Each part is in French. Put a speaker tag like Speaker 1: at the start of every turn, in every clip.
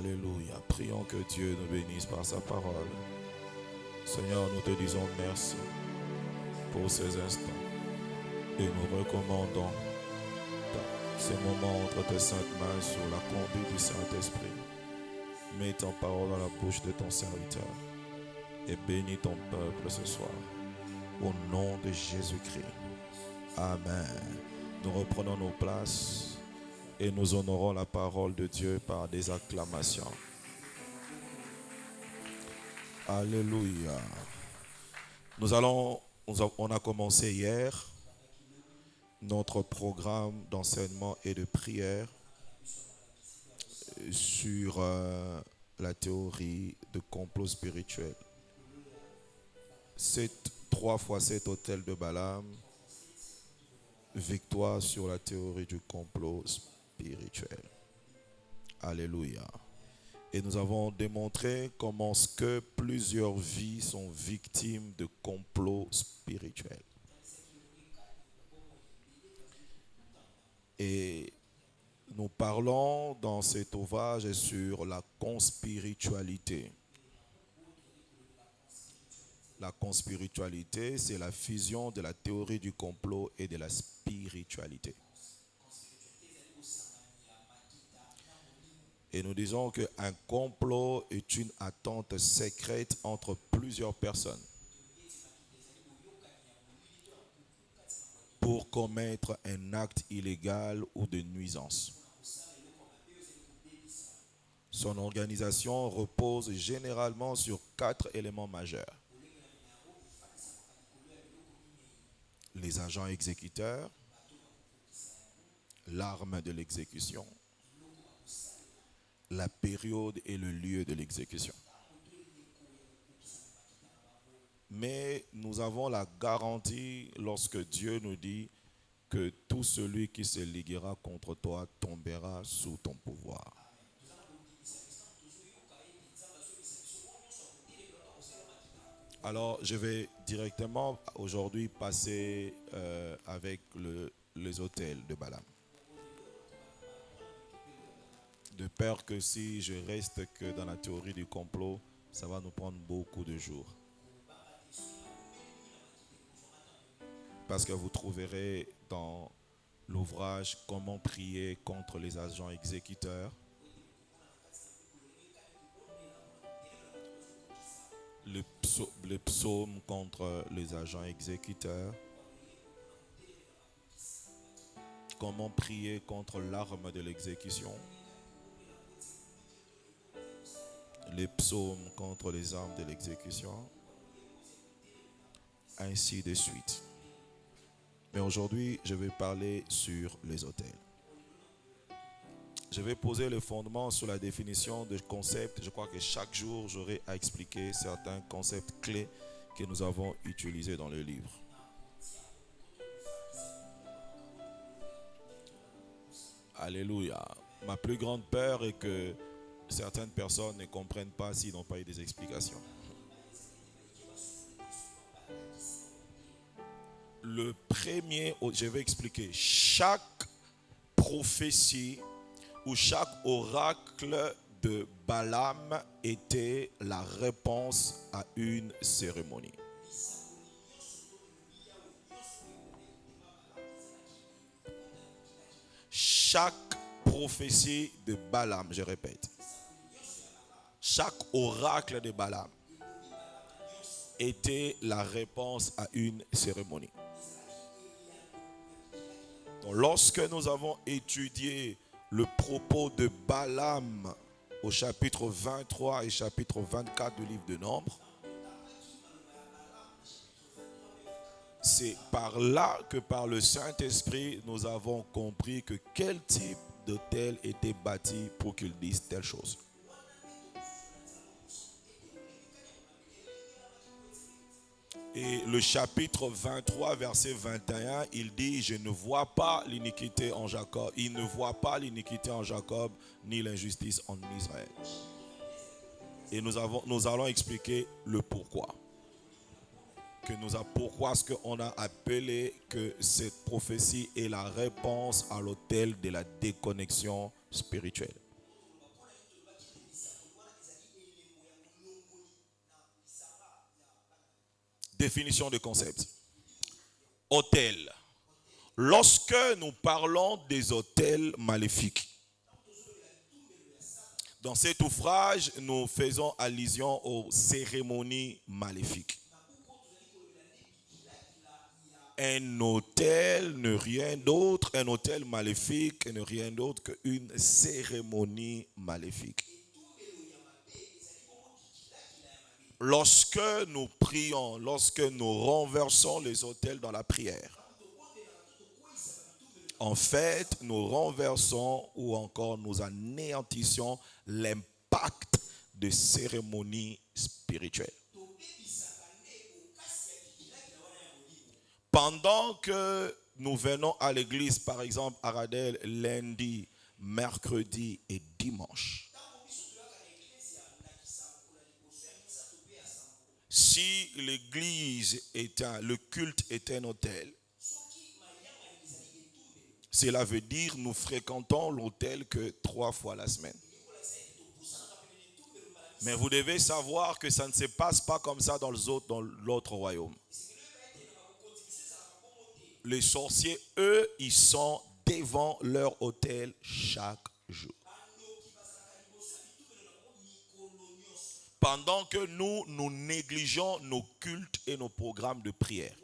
Speaker 1: Alléluia. Prions que Dieu nous bénisse par sa parole. Seigneur, nous te disons merci pour ces instants et nous recommandons ces moments entre tes saintes mains sous la conduite du Saint-Esprit. Mets ton parole dans la bouche de ton serviteur et bénis ton peuple ce soir. Au nom de Jésus-Christ. Amen. Nous reprenons nos places et nous honorons la parole de Dieu par des acclamations. Alléluia. On a commencé hier notre programme d'enseignement et de prière sur la théorie de complot spirituel. 3 fois 7 hôtels de Balaam, victoire sur la théorie du complot spirituel. Alléluia. Et nous avons démontré comment que plusieurs vies sont victimes de complots spirituels. Et nous parlons dans cet ouvrage sur la conspiritualité. La conspiritualité, c'est la fusion de la théorie du complot et de la spiritualité. Et nous disons qu'un complot est une attente secrète entre plusieurs personnes pour commettre un acte illégal ou de nuisance. Son organisation repose généralement sur 4 éléments majeurs. Les agents exécuteurs, l'arme de l'exécution, la période et le lieu de l'exécution. Mais nous avons la garantie lorsque Dieu nous dit que tout celui qui se liguera contre toi tombera sous ton pouvoir. Alors, je vais directement aujourd'hui passer avec les hôtels de Balaam. De peur que si je reste que dans la théorie du complot, ça va nous prendre beaucoup de jours. Parce que vous trouverez dans l'ouvrage Comment prier contre les agents exécuteurs, le psaume contre les agents exécuteurs, comment prier contre l'arme de l'exécution, les psaumes contre les armes de l'exécution, ainsi de suite. Mais aujourd'hui, je vais parler sur les hôtels. Je vais poser le fondement sur la définition de concepts. Je crois que chaque jour, j'aurai à expliquer certains concepts clés que nous avons utilisés dans le livre. Alléluia. Ma plus grande peur est que certaines personnes ne comprennent pas s'ils n'ont pas eu des explications. Le premier, je vais expliquer, chaque prophétie où chaque oracle de Balaam était la réponse à une cérémonie. Chaque prophétie de Balaam, je répète, chaque oracle de Balaam était la réponse à une cérémonie. Donc, lorsque nous avons étudié le propos de Balaam au chapitre 23 et chapitre 24 du livre de Nombres, c'est par là que par le Saint-Esprit, nous avons compris que quel type d'autel était bâti pour qu'ils disent telle chose. Et le chapitre 23, verset 21, il dit, je ne vois pas l'iniquité en Jacob. Il ne voit pas l'iniquité en Jacob, ni l'injustice en Israël. Et nous allons expliquer le pourquoi. Pourquoi est-ce qu'on a appelé que cette prophétie est la réponse à l'autel de la déconnexion spirituelle. Définition de concept. Autel. Lorsque nous parlons des autels maléfiques, dans cet ouvrage, nous faisons allusion aux cérémonies maléfiques. Un autel n'est rien d'autre, un autel maléfique n'est rien d'autre qu'une cérémonie maléfique. Lorsque nous prions, lorsque nous renversons les autels dans la prière, en fait, nous renversons ou encore nous anéantissons l'impact de cérémonies spirituelles. Pendant que nous venons à l'église, par exemple, à Radel, lundi, mercredi et dimanche, si l'église le culte est un autel, cela veut dire nous fréquentons l'autel que 3 fois la semaine. Mais vous devez savoir que ça ne se passe pas comme ça dans l'autre royaume. Les sorciers, eux, ils sont devant leur autel chaque jour. Pendant que nous négligeons nos cultes et nos programmes de prière.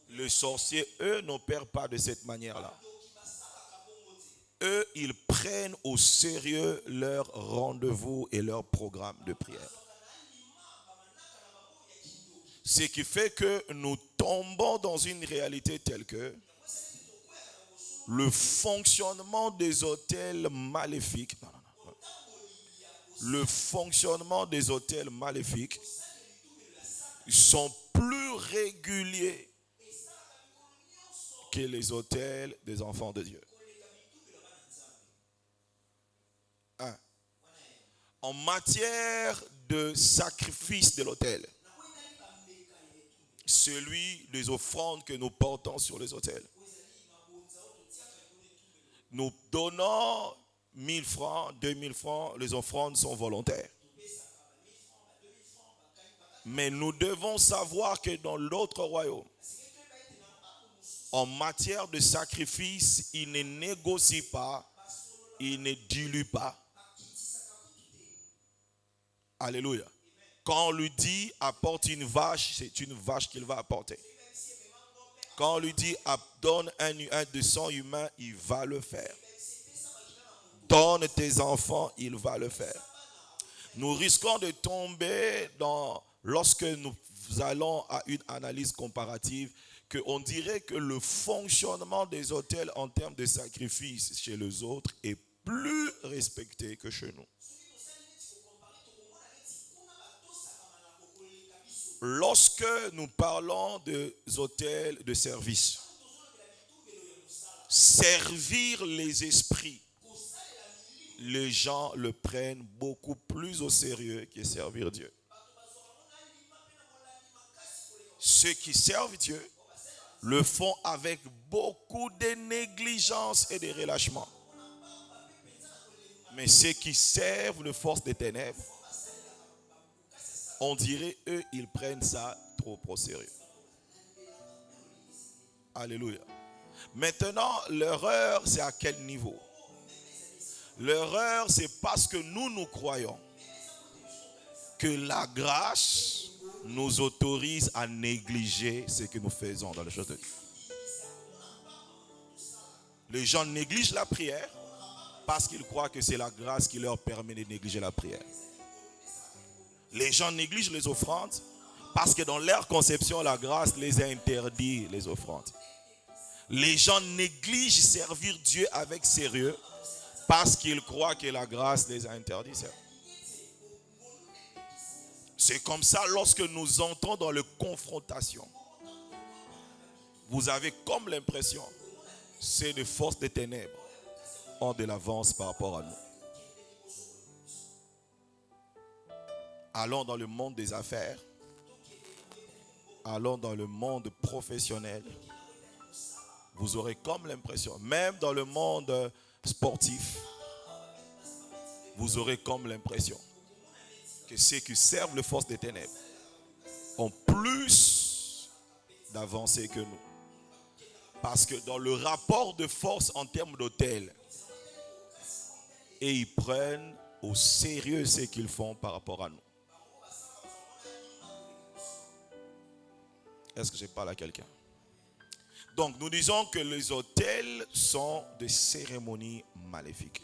Speaker 1: Les sorciers, eux, n'opèrent pas de cette manière-là. Eux, ils prennent au sérieux leur rendez-vous et leur programme de prière. Ce qui fait que nous tombons dans une réalité telle que le fonctionnement des autels maléfiques, le fonctionnement des autels maléfiques sont plus réguliers que les autels des enfants de Dieu. En matière de sacrifice de l'autel, celui des offrandes que nous portons sur les autels, nous donnons 1000 francs, 2000 francs, les offrandes sont volontaires. Mais nous devons savoir que dans l'autre royaume, en matière de sacrifice, il ne négocie pas, il ne dilue pas. Alléluia. Quand on lui dit apporte une vache, c'est une vache qu'il va apporter. Quand on lui dit donne un de sang humain, il va le faire. Donne tes enfants, il va le faire. Nous risquons de tomber lorsque nous allons à une analyse comparative, qu'on dirait que le fonctionnement des autels en termes de sacrifice chez les autres est plus respecté que chez nous. Lorsque nous parlons des autels de service, servir les esprits, les gens le prennent beaucoup plus au sérieux que servir Dieu. Ceux qui servent Dieu le font avec beaucoup de négligence et de relâchement. Mais ceux qui servent les forces des ténèbres, on dirait, eux, ils prennent ça trop au sérieux. Alléluia. Maintenant, l'erreur, c'est à quel niveau? L'erreur, c'est parce que nous croyons que la grâce nous autorise à négliger ce que nous faisons dans les choses de Dieu. Les gens négligent la prière parce qu'ils croient que c'est la grâce qui leur permet de négliger la prière. Les gens négligent les offrandes parce que dans leur conception, la grâce les a interdit les offrandes. Les gens négligent servir Dieu avec sérieux parce qu'ils croient que la grâce les a interdit. C'est comme ça lorsque nous entrons dans les confrontations. Vous avez comme l'impression que c'est des forces des ténèbres ont de l'avance par rapport à nous. Allons dans le monde des affaires. Allons dans le monde professionnel. Vous aurez comme l'impression, même dans le monde sportif, vous aurez comme l'impression que ceux qui servent les forces des ténèbres ont plus d'avancée que nous. Parce que dans le rapport de force en termes d'autel, et ils prennent au sérieux ce qu'ils font par rapport à nous. Est-ce que je parle à quelqu'un? Donc nous disons que les autels sont des cérémonies maléfiques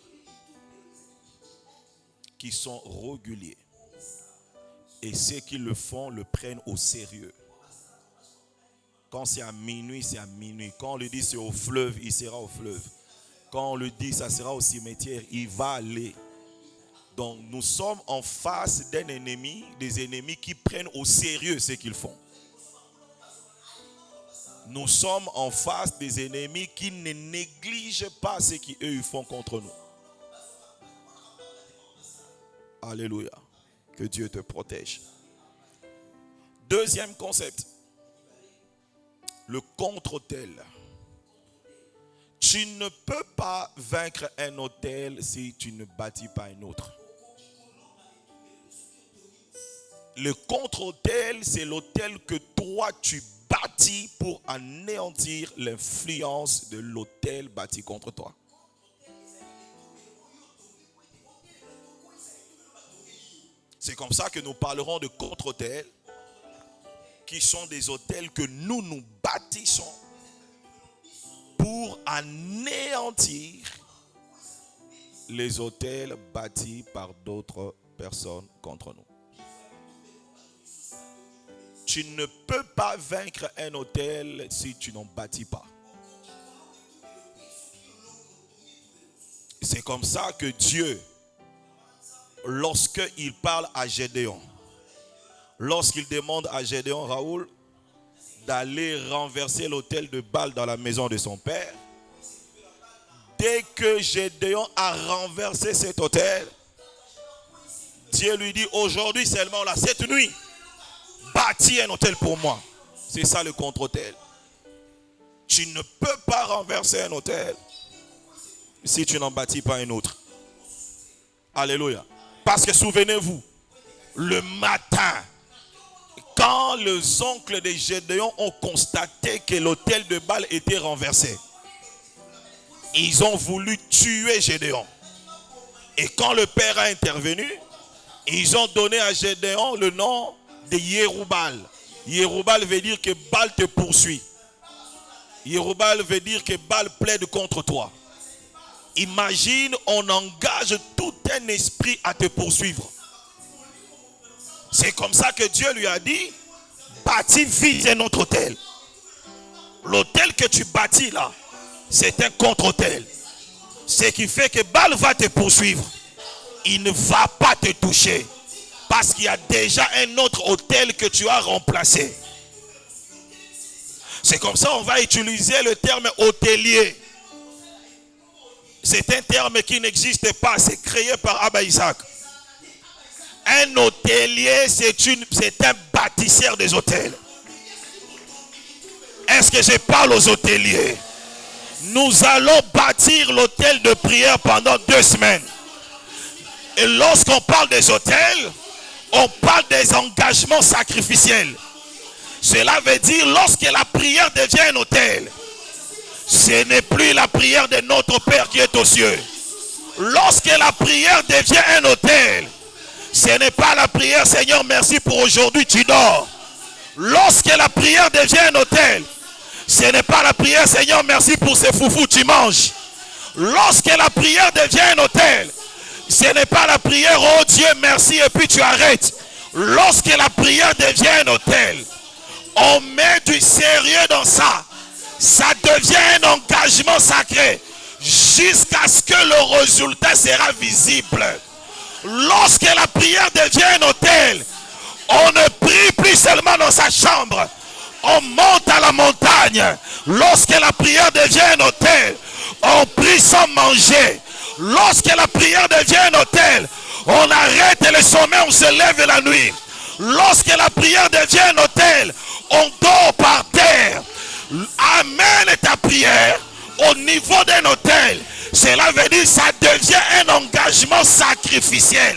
Speaker 1: qui sont réguliers. Et ceux qui le font le prennent au sérieux. Quand c'est à minuit, c'est à minuit. Quand on lui dit c'est au fleuve, il sera au fleuve. Quand on lui dit ça sera au cimetière, il va aller. Donc nous sommes en face d'un ennemi, des ennemis qui prennent au sérieux ce qu'ils font. Nous sommes en face des ennemis qui ne négligent pas ce qu'eux font contre nous. Alléluia. Que Dieu te protège. Deuxième concept. Le contre-autel. Tu ne peux pas vaincre un autel si tu ne bâtis pas un autre. Le contre-autel, c'est l'autel que toi tu bâtis pour anéantir l'influence de l'autel bâti contre toi. C'est comme ça que nous parlerons de contre-autels, qui sont des autels que nous bâtissons pour anéantir les autels bâtis par d'autres personnes contre nous. Tu ne peux pas vaincre un autel si tu n'en bâtis pas. C'est comme ça que Dieu, lorsqu'il parle à Gédéon, lorsqu'il demande à Gédéon, Raoul, d'aller renverser l'autel de Baal dans la maison de son père, dès que Gédéon a renversé cet autel, Dieu lui dit, aujourd'hui seulement là, cette nuit, bâtis un autel pour moi. C'est ça le contre-autel. Tu ne peux pas renverser un autel si tu n'en bâtis pas un autre. Alléluia. Parce que souvenez-vous, le matin, quand les oncles de Gédéon ont constaté que l'autel de Baal était renversé, ils ont voulu tuer Gédéon. Et quand le père a intervenu, ils ont donné à Gédéon le nom de Yérubal. Yérubal veut dire que Baal te poursuit. Yérubal veut dire que Baal plaide contre toi. Imagine, on engage tout un esprit à te poursuivre. C'est comme ça que Dieu lui a dit, bâtis vite un autre autel. L'autel que tu bâtis là, c'est un contre-autel. Ce qui fait que Baal va te poursuivre. Il ne va pas te toucher. Parce qu'il y a déjà un autre autel que tu as remplacé. C'est comme ça qu'on va utiliser le terme hôtelier. C'est un terme qui n'existe pas. C'est créé par Abba Isaac. Un hôtelier, c'est un bâtisseur des hôtels. Est-ce que je parle aux hôteliers? Nous allons bâtir l'hôtel de prière pendant 2 semaines. Et lorsqu'on parle des hôtels, on parle des engagements sacrificiels. Cela veut dire lorsque la prière devient un autel, ce n'est plus la prière de notre Père qui est aux cieux. Lorsque la prière devient un autel, ce n'est pas la prière Seigneur merci pour aujourd'hui tu dors. Lorsque la prière devient un autel, ce n'est pas la prière Seigneur merci pour ces foufous tu manges. Lorsque la prière devient un autel, ce n'est pas la prière oh Dieu merci et puis tu arrêtes. Lorsque la prière devient un autel, on met du sérieux dans ça. Ça devient un engagement sacré jusqu'à ce que le résultat sera visible. Lorsque la prière devient un autel, on ne prie plus seulement dans sa chambre. On monte à la montagne. Lorsque la prière devient un autel, on prie sans manger. Lorsque la prière devient un autel, on arrête le sommeil, on se lève la nuit. Lorsque la prière devient un autel, on dort par terre. Amène ta prière au niveau d'un autel. Cela veut dire que ça devient un engagement sacrificiel.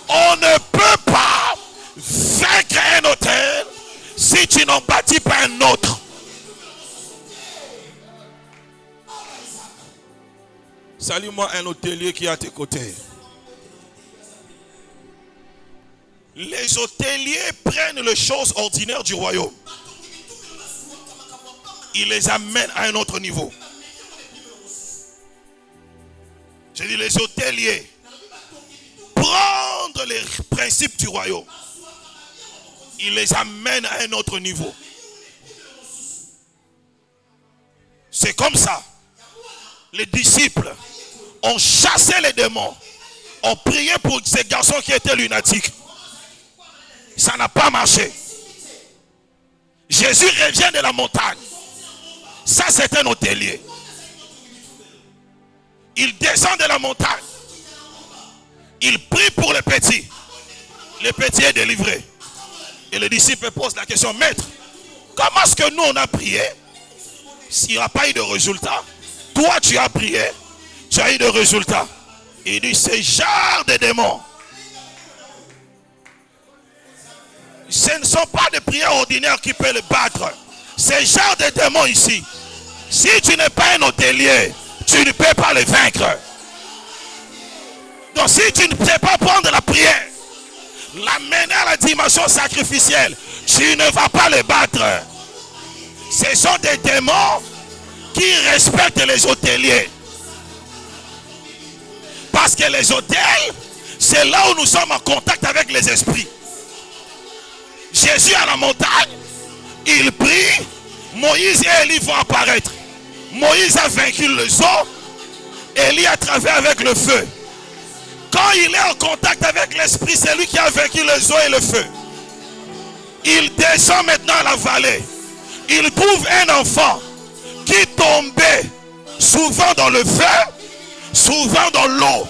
Speaker 1: On ne peut pas vaincre un hôtel si tu n'en bâtis pas un autre. Salue-moi un hôtelier qui est à tes côtés. Les hôteliers prennent les choses ordinaires du royaume. Ils les amènent à un autre niveau. Je dis les hôteliers prendre les principes du royaume. Ils les amènent à un autre niveau. C'est comme ça. Les disciples ont chassé les démons. Ont prié pour ces garçons qui étaient lunatiques. Ça n'a pas marché. Jésus revient de la montagne. Ça, c'est un hôtelier. Il descend de la montagne. Il prie pour le petit. Le petit est délivré. Et le disciple pose la question, maître, comment est-ce que nous on a prié s'il n'y a pas eu de résultat? Toi tu as prié, tu as eu de résultat. Il dit, ce genre de démons, ce ne sont pas des prières ordinaires qui peuvent le battre. Ce genre de démons ici, si tu n'es pas un hôtelier, tu ne peux pas les vaincre. Donc si tu ne sais pas prendre la prière, l'amener à la dimension sacrificielle, tu ne vas pas les battre. Ce sont des démons qui respectent les hôteliers. Parce que les hôtels, c'est là où nous sommes en contact avec les esprits. Jésus à la montagne, il prie, Moïse et Élie vont apparaître. Moïse a vaincu les eaux, Élie a travaillé avec le feu. Quand il est en contact avec l'esprit, c'est lui qui a vaincu les eaux et le feu. Il descend maintenant à la vallée. Il trouve un enfant qui tombait souvent dans le feu, souvent dans l'eau.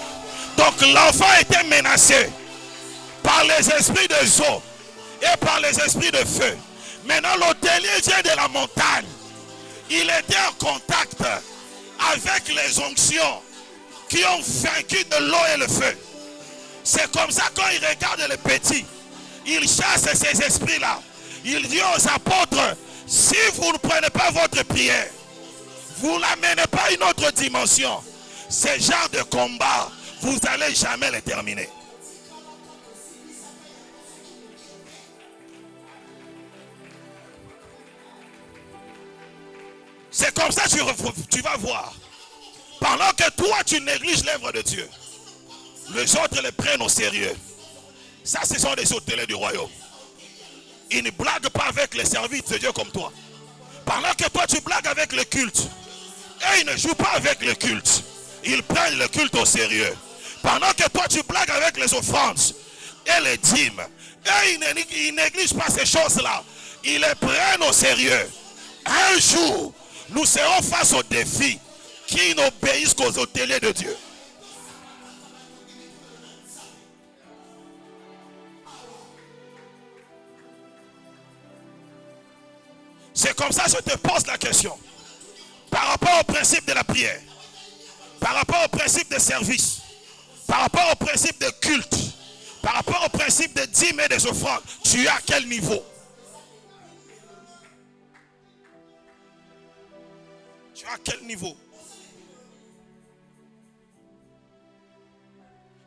Speaker 1: Donc l'enfant était menacé par les esprits des eaux et par les esprits de feu. Maintenant l'hôtelier vient de la montagne. Il était en contact avec les onctions qui ont vaincu de l'eau et le feu. C'est comme ça quand il regarde le petit, il chasse ces esprits-là. Il dit aux apôtres, si vous ne prenez pas votre prière, vous ne l'amenez pas à une autre dimension. Ce genre de combat, vous n'allez jamais les terminer. C'est comme ça que tu vas voir. Pendant que toi, tu négliges l'œuvre de Dieu, les autres les prennent au sérieux. Ça, ce sont des hôteliers du royaume. Ils ne blaguent pas avec les services de Dieu comme toi. Pendant que toi, tu blagues avec le culte, et ils ne jouent pas avec le culte. Ils prennent le culte au sérieux. Pendant que toi, tu blagues avec les offrandes et les dîmes, et ils ne négligent pas ces choses-là. Ils les prennent au sérieux. Un jour, nous serons face au défi qui n'obéissent qu'aux hôteliers de Dieu. C'est comme ça que je te pose la question. Par rapport au principe de la prière, par rapport au principe de service, par rapport au principe de culte, par rapport au principe de dîmes et des offrandes, tu es à quel niveau? Tu es à quel niveau?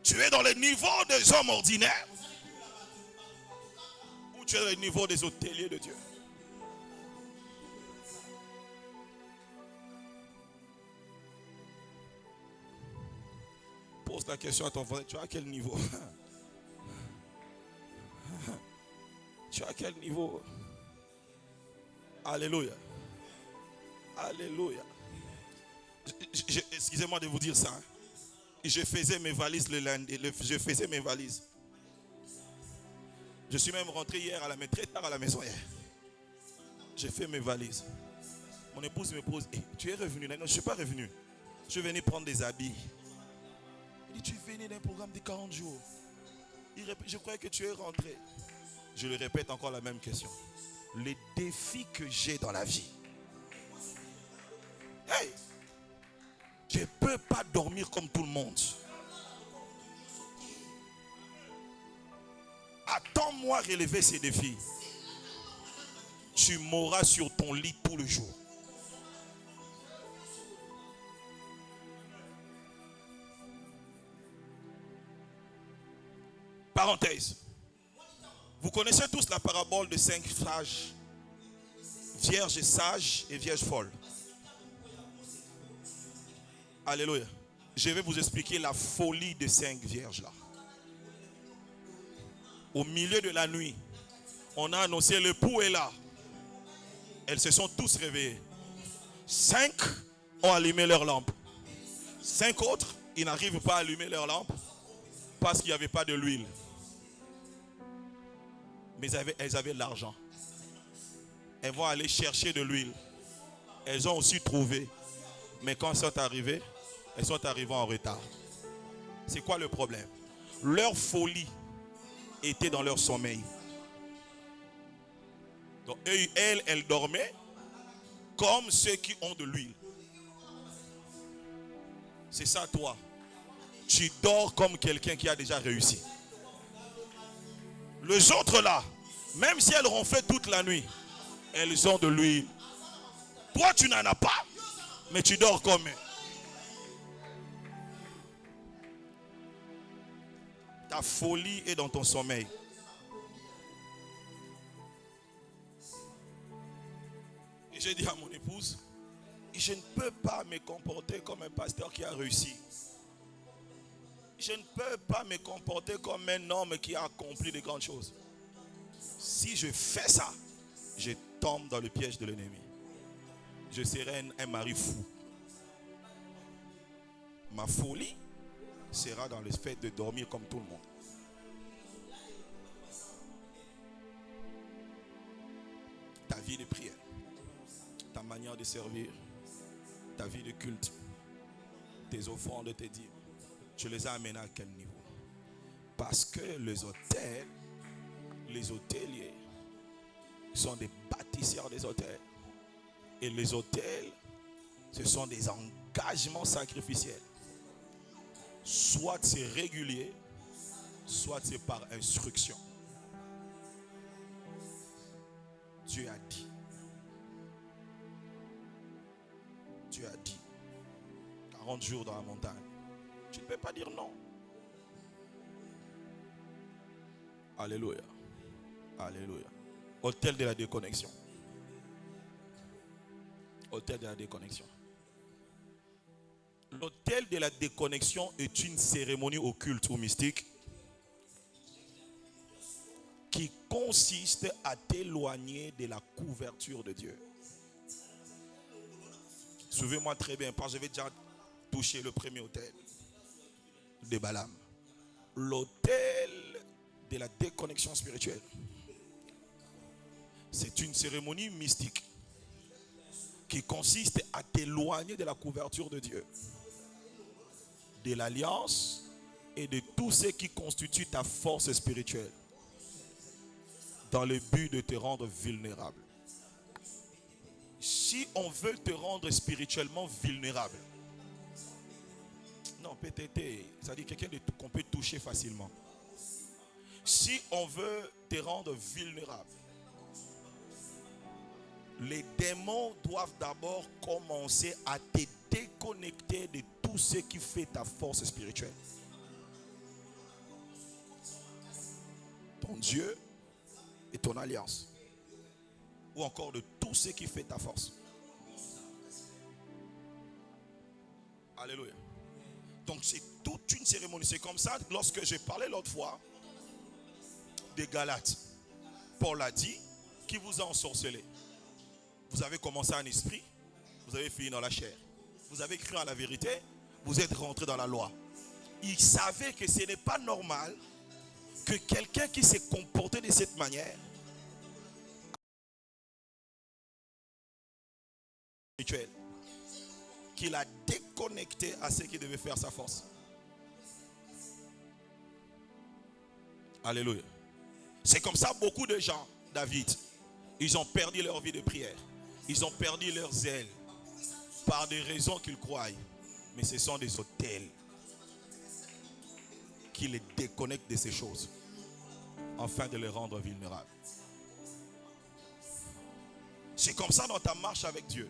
Speaker 1: Tu es dans le niveau des hommes ordinaires ou tu es dans le niveau des hôteliers de Dieu? Pose la question à ton frère, tu es à quel niveau? Tu es à quel niveau? Alléluia. Alléluia. Excusez-moi de vous dire ça. Je faisais mes valises le lundi. Je faisais mes valises. Je suis même rentré hier très tard à la maison hier. J'ai fait mes valises. Mon épouse me pose, tu es revenu? Non, je ne suis pas revenu. Je suis venu prendre des habits. Il dit, tu es venu d'un programme de 40 jours. Je croyais que tu es rentré. Je lui répète encore la même question. Les défis que j'ai dans la vie. Hey! Je ne peux pas dormir comme tout le monde. attends-moi relever ces défis. Tu mourras sur ton lit tout le jour. Parenthèse. Vous connaissez tous la parabole de 5 sages, vierges sages et vierges folles. Alléluia. Je vais vous expliquer la folie de 5 vierges là. Au milieu de la nuit, on a annoncé l'époux est là. Elles se sont tous réveillées. 5 ont allumé leur lampe. 5 autres, ils n'arrivent pas à allumer leur lampe parce qu'il n'y avait pas de l'huile. Mais elles avaient de l'argent. Elles vont aller chercher de l'huile. Elles ont aussi trouvé. Mais quand elles sont arrivées en retard. C'est quoi le problème? Leur folie était dans leur sommeil. Donc elles dormaient comme ceux qui ont de l'huile. C'est ça toi. Tu dors comme quelqu'un qui a déjà réussi. Les autres là, même si elles ronflaient toute la nuit, elles ont de l'huile. Toi tu n'en as pas, mais tu dors comme eux. Ta folie est dans ton sommeil. Et j'ai dit à mon épouse, je ne peux pas me comporter comme un pasteur qui a réussi. Je ne peux pas me comporter comme un homme qui a accompli de grandes choses. Si je fais ça, je tombe dans le piège de l'ennemi. Je serai un mari fou. Ma folie sera dans le fait de dormir comme tout le monde. Ta vie de prière, ta manière de servir, ta vie de culte, tes offrandes, tes dîmes, tu les as amenés à quel niveau? Parce que les hôteliers sont des bâtisseurs des hôtels. Et les hôtels, ce sont des engagements sacrificiels. Soit c'est régulier, soit c'est par instruction. Dieu a dit. Dieu a dit. 40 jours dans la montagne. Tu ne peux pas dire non. Alléluia. Alléluia. Hôtel de la déconnexion. Hôtel de la déconnexion. L'hôtel de la déconnexion est une cérémonie occulte ou mystique qui consiste à t'éloigner de la couverture de Dieu. Suivez-moi très bien, parce que j'avais déjà touché le premier hôtel de Balaam. L'hôtel de la déconnexion spirituelle. C'est une cérémonie mystique qui consiste à t'éloigner de la couverture de Dieu, de l'alliance et de tout ce qui constitue ta force spirituelle, dans le but de te rendre vulnérable. Si on veut te rendre spirituellement vulnérable, non, peut-être, c'est-à-dire quelqu'un qu'on peut toucher facilement. Si on veut te rendre vulnérable, les démons doivent d'abord commencer à te déconnecter de tout ce qui fait ta force spirituelle. Ton Dieu et ton alliance. Ou encore de tout ce qui fait ta force. Alléluia. Donc c'est toute une cérémonie. C'est comme ça, lorsque j'ai parlé l'autre fois des Galates, Paul a dit, qui vous a ensorcelé? Vous avez commencé en esprit, vous avez fini dans la chair. Vous avez cru à la vérité, vous êtes rentré dans la loi. Il savait que ce n'est pas normal que quelqu'un qui s'est comporté de cette manière, qu'il a déconnecté à ce qui devait faire sa force. Alléluia. C'est comme ça beaucoup de gens, David, ils ont perdu leur vie de prière. Ils ont perdu leur zèle par des raisons qu'ils croient. Mais ce sont des autels qui les déconnectent de ces choses. afin de les rendre vulnérables. C'est comme ça dans ta marche avec Dieu.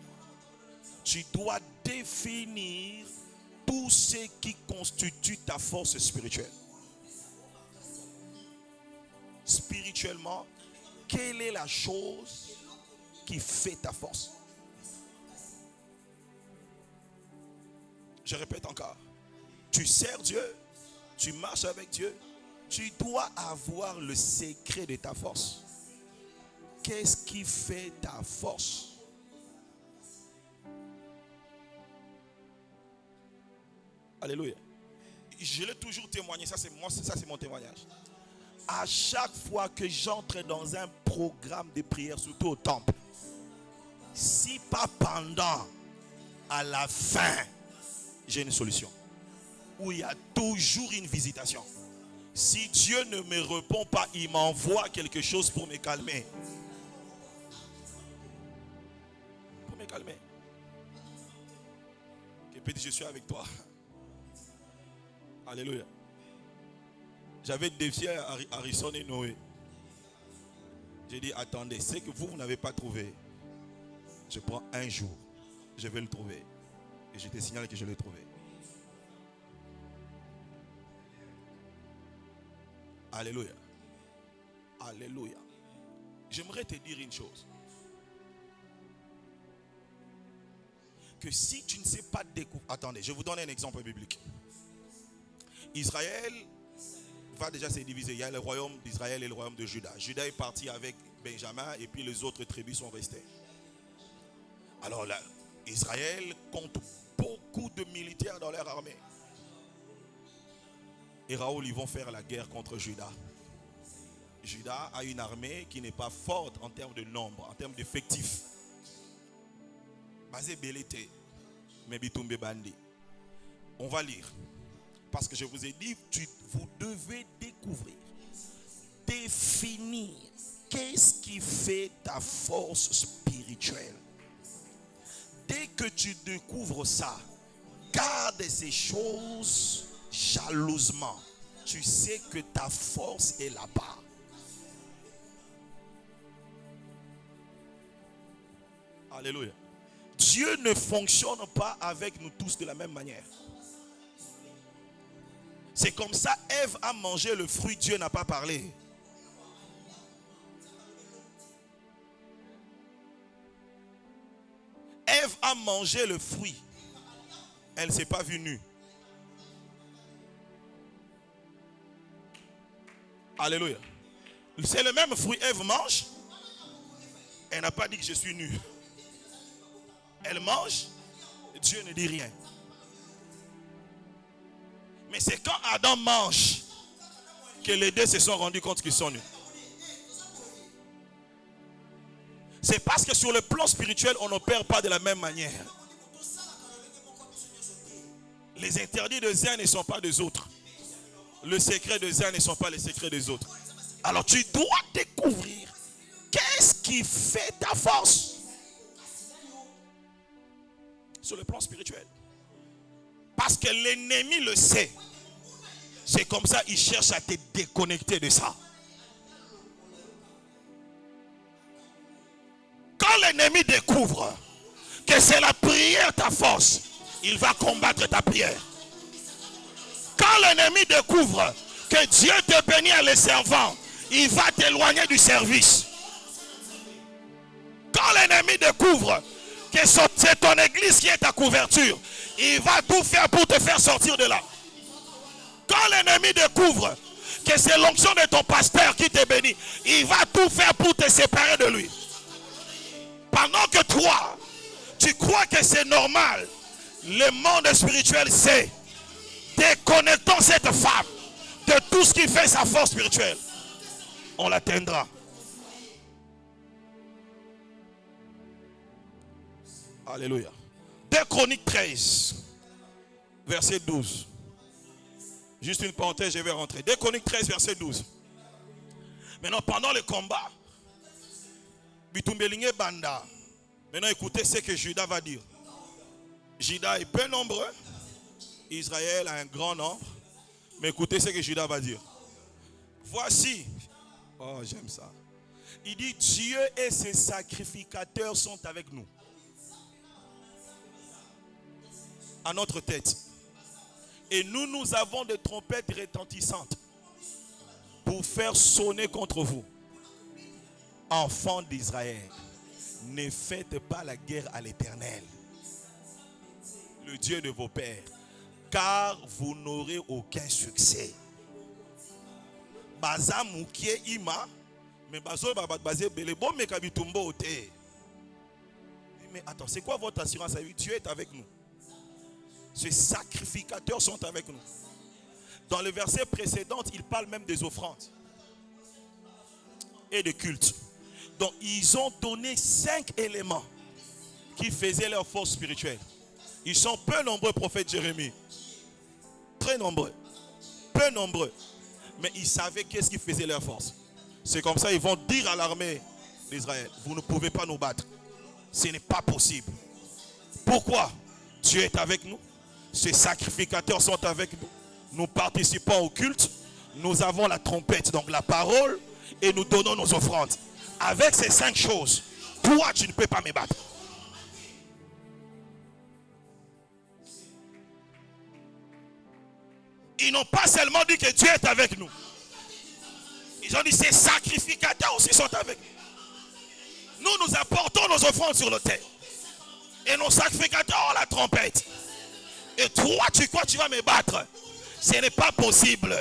Speaker 1: Tu dois définir tout ce qui constitue ta force spirituelle. Spirituellement, quelle est la chose qui fait ta force? Je répète encore. Tu sers Dieu, tu marches avec Dieu, tu dois avoir le secret de ta force. Qu'est-ce qui fait ta force? Alléluia. Je l'ai toujours témoigné, ça c'est mon témoignage. À chaque fois que j'entre dans un programme de prière, surtout au temple, si pas pendant, à la fin, j'ai une solution. Où il y a toujours une visitation. Si Dieu ne me répond pas, il m'envoie quelque chose pour me calmer. Pour me calmer. Que petit, je suis avec toi. Alléluia. J'avais défié Harrison et Noé. J'ai dit, attendez, c'est que vous n'avez pas trouvé. Je prends un jour, je vais le trouver. Et je te signale que je l'ai trouvé. Alléluia. Alléluia. J'aimerais te dire une chose. Que si tu ne sais pas découvrir... Attendez, je vous donne un exemple biblique. Israël va déjà se diviser. Il y a le royaume d'Israël et le royaume de Juda. Juda est parti avec Benjamin et puis les autres tribus sont restées. Alors là, Israël compte beaucoup de militaires dans leur armée. Et Raoul, ils vont faire la guerre contre Juda. Juda a une armée qui n'est pas forte en termes de nombre, en termes d'effectifs. Basé Belete, mais Bitumbe Bandi. On va lire. Parce que je vous ai dit, vous devez découvrir, définir qu'est-ce qui fait ta force spirituelle. Dès que tu découvres ça, garde ces choses jalousement. Tu sais que ta force est là-bas. Alléluia. Dieu ne fonctionne pas avec nous tous de la même manière. C'est comme ça, Ève a mangé le fruit, Dieu n'a pas parlé. Ève a mangé le fruit. Elle ne s'est pas vue nue. Alléluia. C'est le même fruit, Ève mange. Elle n'a pas dit que je suis nue. Elle mange, Dieu ne dit rien. Mais c'est quand Adam mange que les deux se sont rendus compte qu'ils sont nus. C'est parce que sur le plan spirituel, on n'opère pas de la même manière. Les interdits de Zin ne sont pas des autres. Le secret de Zin ne sont pas les secrets des autres. Alors tu dois découvrir qu'est-ce qui fait ta force. Sur le plan spirituel. Parce que l'ennemi le sait. C'est comme ça, il cherche à te déconnecter de ça. Quand l'ennemi découvre que c'est la prière ta force, il va combattre ta prière. Quand l'ennemi découvre que Dieu te bénit en le servant, il va t'éloigner du service. Quand l'ennemi découvre que c'est ton église qui est ta couverture, il va tout faire pour te faire sortir de là. Quand l'ennemi découvre que c'est l'onction de ton pasteur qui te bénit, il va tout faire pour te séparer de lui. Pendant que toi, tu crois que c'est normal, le monde spirituel sait. Déconnectons cette femme de tout ce qui fait sa force spirituelle. On l'atteindra. Alléluia. 2 Chroniques 13, verset 12. Juste une parenthèse, je vais rentrer. 2 Chroniques 13, verset 12. Maintenant, pendant le combat, Bitumbelinge Banda. Maintenant, écoutez ce que Judas va dire. Judas est peu nombreux. Israël a un grand nombre. Mais écoutez ce que Judas va dire. Voici, Oh, j'aime ça. Il dit Dieu et ses sacrificateurs sont avec nous. À notre tête. Et nous avons des trompettes retentissantes pour faire sonner contre vous. Enfants d'Israël, ne faites pas la guerre à l'Éternel, le Dieu de vos pères, car vous n'aurez aucun succès. Baza moukie ima, mais bazo bazé belé bon mais kabitumbo ote. Mais attends, c'est quoi votre assurance à vie? Dieu est avec nous. Ces sacrificateurs sont avec nous. Dans le verset précédent, il parle même des offrandes et de cultes. Donc, ils ont donné 5 éléments qui faisaient leur force spirituelle. Ils sont peu nombreux, prophète Jérémie. Très nombreux. Peu nombreux. Mais ils savaient qu'est-ce qui faisait leur force. C'est comme ça, ils vont dire à l'armée d'Israël, vous ne pouvez pas nous battre. Ce n'est pas possible. Pourquoi? Dieu est avec nous. Ces sacrificateurs sont avec nous. Nous participons au culte. Nous avons la trompette, donc la parole, et nous donnons nos offrandes. Avec ces 5 choses, toi, tu ne peux pas me battre. Ils n'ont pas seulement dit que Dieu est avec nous. Ils ont dit ces sacrificateurs aussi sont avec nous. Nous apportons nos offrandes sur l'autel. Et nos sacrificateurs ont la trompette. Et toi, tu crois que tu vas me battre? Ce n'est pas possible.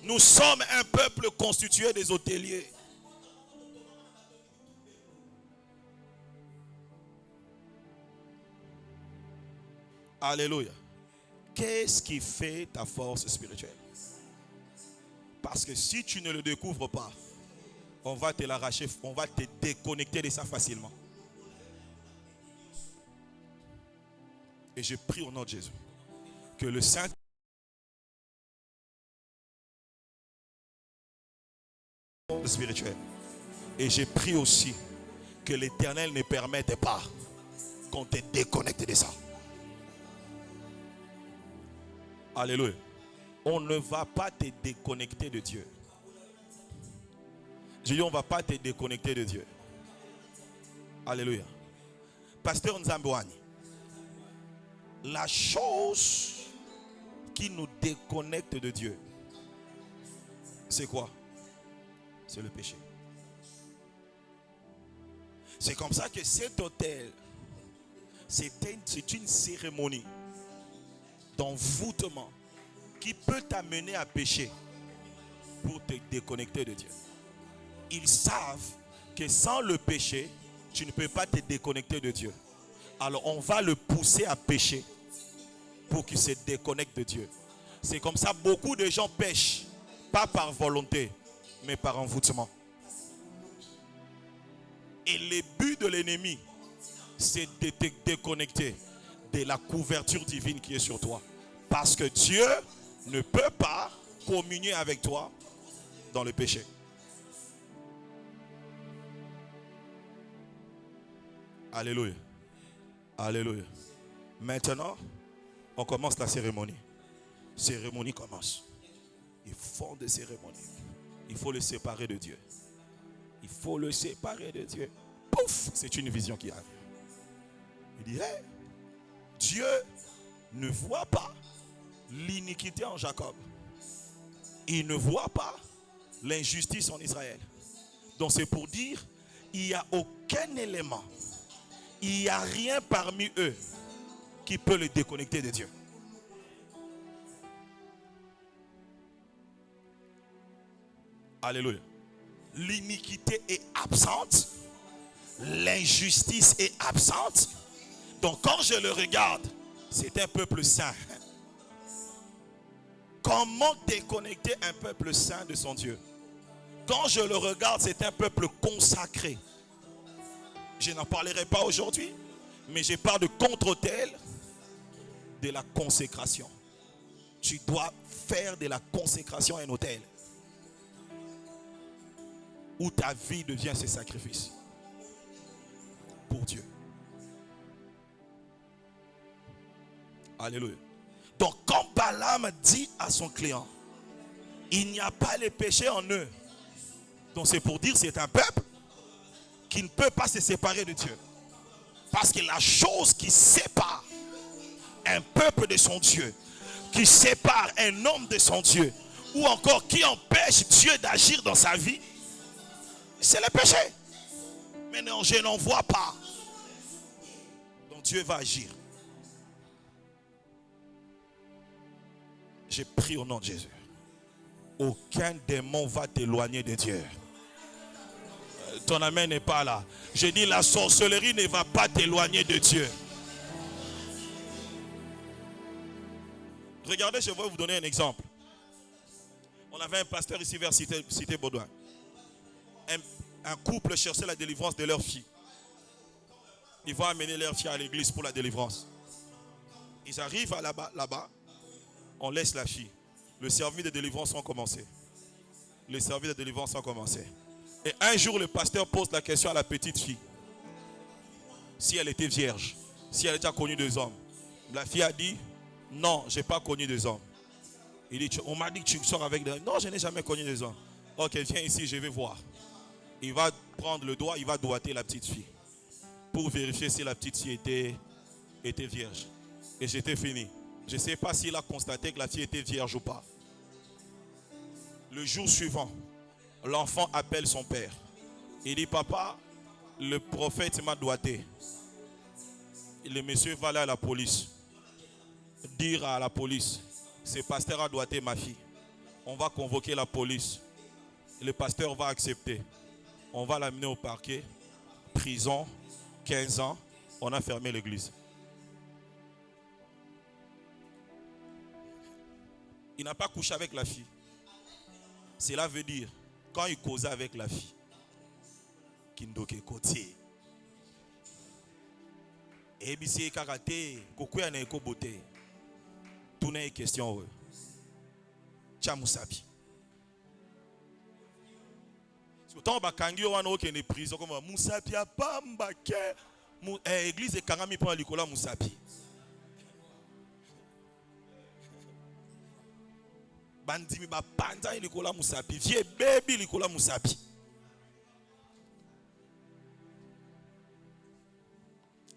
Speaker 1: Nous sommes un peuple constitué des hôteliers. Alléluia. Qu'est-ce qui fait ta force spirituelle? Parce que si tu ne le découvres pas, on va te l'arracher, on va te déconnecter de ça facilement. Et je prie au nom de Jésus que le Saint spirituel. Et j'ai pris aussi que l'Éternel ne permette pas qu'on te déconnecte de ça. Alléluia. On ne va pas te déconnecter de Dieu. Je dis on ne va pas te déconnecter de Dieu. Alléluia. Pasteur Nzambouani, la chose qui nous déconnecte de Dieu, c'est quoi? C'est le péché. C'est comme ça que cet autel, c'est une cérémonie d'envoûtement qui peut t'amener à pécher pour te déconnecter de Dieu. Ils savent que sans le péché, tu ne peux pas te déconnecter de Dieu. Alors on va le pousser à pécher pour qu'il se déconnecte de Dieu. C'est comme ça beaucoup de gens pêchent, pas par volonté, mais par envoûtement. Et le but de l'ennemi, c'est de te déconnecter de la couverture divine qui est sur toi. Parce que Dieu ne peut pas communier avec toi dans le péché. Alléluia. Alléluia. Maintenant, on commence la cérémonie. Cérémonie commence. Ils font des cérémonies. Il faut le séparer de Dieu. Il faut le séparer de Dieu. Pouf, c'est une vision qui arrive. Il dit, hey, Dieu ne voit pas l'iniquité en Jacob. Il ne voit pas l'injustice en Israël. Donc c'est pour dire, il n'y a aucun élément, il n'y a rien parmi eux qui peut le déconnecter de Dieu. Alléluia. L'iniquité est absente. L'injustice est absente. Donc quand je le regarde, c'est un peuple saint. Comment déconnecter un peuple saint de son Dieu? Quand je le regarde, c'est un peuple consacré. Je n'en parlerai pas aujourd'hui, mais je parle de contre-autel de la consécration. Tu dois faire de la consécration un autel où ta vie devient ce sacrifice pour Dieu. Alléluia. Donc quand Balaam dit à son client, il n'y a pas les péchés en eux, Donc c'est pour dire c'est un peuple qui ne peut pas se séparer de Dieu. Parce que la chose qui sépare un peuple de son Dieu, qui sépare un homme de son Dieu, ou encore qui empêche Dieu d'agir dans sa vie, c'est le péché. Mais non, je n'en vois pas. Donc Dieu va agir. J'ai pris au nom de Jésus. Aucun démon va t'éloigner de Dieu. Ton amen n'est pas là. Je dis la sorcellerie ne va pas t'éloigner de Dieu. Regardez, je vais vous donner un exemple. On avait un pasteur ici vers Cité Baudouin. Un couple cherchait la délivrance de leur fille. Ils vont amener leur fille à l'église pour la délivrance. Ils arrivent là-bas. On laisse la fille. Le service de délivrance a commencé. Le service de délivrance a commencé. Et un jour, le pasteur pose la question à la petite fille. Si elle était vierge. Si elle était connue des hommes. La fille a dit, non, je n'ai pas connu des hommes. Il dit, on m'a dit que tu sors avec des hommes. Non, je n'ai jamais connu des hommes. Ok, viens ici, je vais voir. Il va prendre le doigt, il va doigter la petite fille. Pour vérifier si la petite fille était vierge. Et j'étais fini. Je ne sais pas s'il a constaté que la fille était vierge ou pas. Le jour suivant, l'enfant appelle son père. Il dit, papa, le prophète m'a doigté. Le monsieur va aller à la police. Dire à la police, ce pasteur a doigté ma fille. On va convoquer la police. Le pasteur va accepter. On va l'amener au parquet. Prison, 15 ans. On a fermé l'église. Il n'a pas couché avec la fille. Cela veut dire, quand il causait avec la fille, Kindoke Kotier. Et puis c'est karaté, Kokuya na eko beauté. Tout n'est question. Tchamousapi. Quand bakangi wana okene prison comme Moussapi a pas mbake. Église Kangami pour Nicolas Moussapi. Bandimi ba panda Nicolas Moussapi, vieux baby Nicolas Moussapi.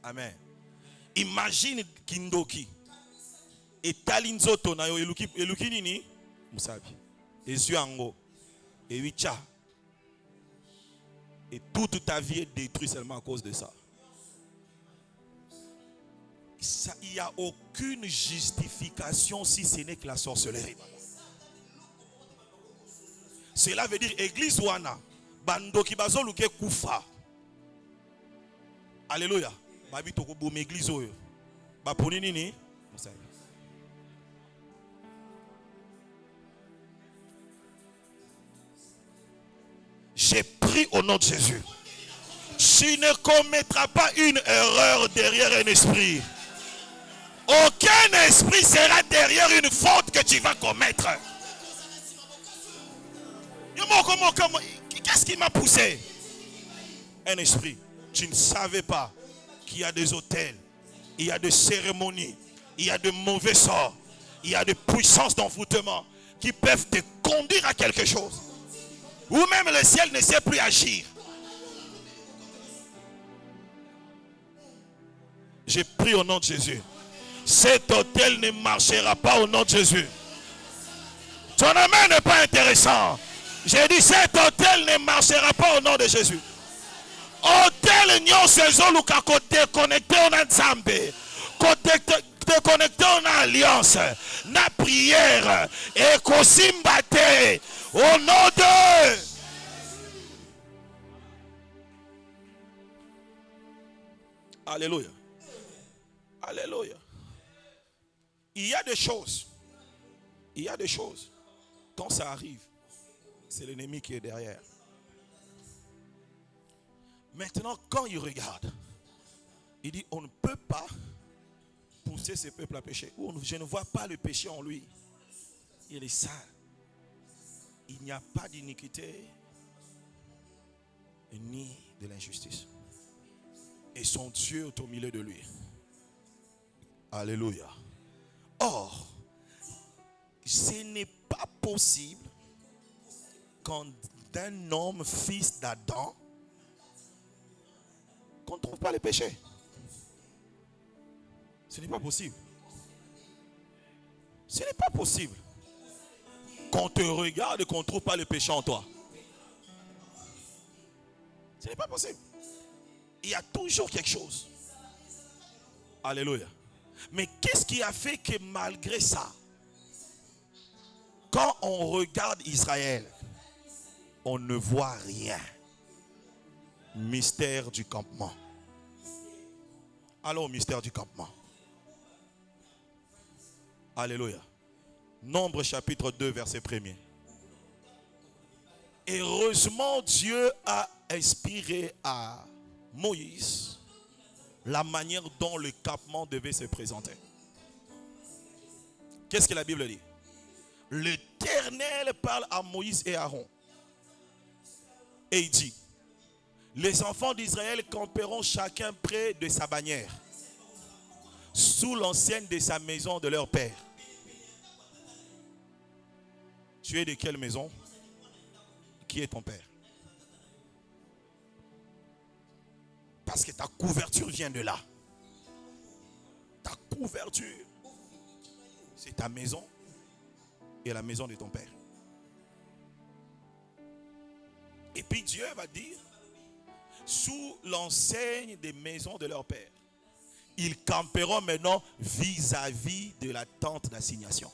Speaker 1: Amen. Imagine Kindoki. Et talinzoto na yo eluki nini Moussapi. Ezu ango. Et wicha. Et toute ta vie est détruite seulement à cause de ça. Il n'y a aucune justification si ce n'est que la sorcellerie. Cela veut dire église wana bandoki bazoluke kufa. Alléluia. Babi toko bom église oyo. Ba poni nini? J'ai pris au nom de Jésus. Tu ne commettras pas une erreur derrière un esprit. Aucun esprit sera derrière une faute que tu vas commettre. Qu'est-ce qui m'a poussé? Un esprit. Tu ne savais pas qu'il y a des hôtels, il y a des cérémonies, il y a de mauvais sorts, il y a des puissances d'envoûtement qui peuvent te conduire à quelque chose. Ou même le ciel ne sait plus agir. J'ai pris au nom de Jésus. Cet hôtel ne marchera pas au nom de Jésus. Ton amen n'est pas intéressant. J'ai dit cet hôtel ne marchera pas au nom de Jésus. Hôtel nyon saison luka côté connecté on a Nzambe. Côté connecté on a alliance. Na prière et kosimbate au nom de Alléluia. Alléluia. Il y a des choses. Il y a des choses. Quand ça arrive, c'est l'ennemi qui est derrière. Maintenant, quand il regarde, il dit on ne peut pas pousser ce peuple à pécher. Je ne vois pas le péché en lui. Il est saint. Il n'y a pas d'iniquité ni de l'injustice. Et son Dieu est au milieu de lui. Alléluia. Or, ce n'est pas possible quand d'un homme fils d'Adam qu'on ne trouve pas le péché. Ce n'est pas possible. Ce n'est pas possible qu'on te regarde et qu'on ne trouve pas le péché en toi. Ce n'est pas possible. Il y a toujours quelque chose. Alléluia. Mais qu'est-ce qui a fait que malgré ça, quand on regarde Israël, on ne voit rien? Mystère du campement. Allons au mystère du campement. Alléluia. Nombre chapitre 2 verset 1er. Heureusement, Dieu a inspiré à Moïse la manière dont le campement devait se présenter. Qu'est-ce que la Bible dit? L'Éternel parle à Moïse et Aaron. Et il dit, les enfants d'Israël camperont chacun près de sa bannière, sous l'enseigne de sa maison de leur père. Tu es de quelle maison? Qui est ton père? Parce que ta couverture vient de là. Ta couverture, c'est ta maison et la maison de ton père. Et puis Dieu va dire, sous l'enseigne des maisons de leur père, ils camperont maintenant vis-à-vis de la tente d'assignation.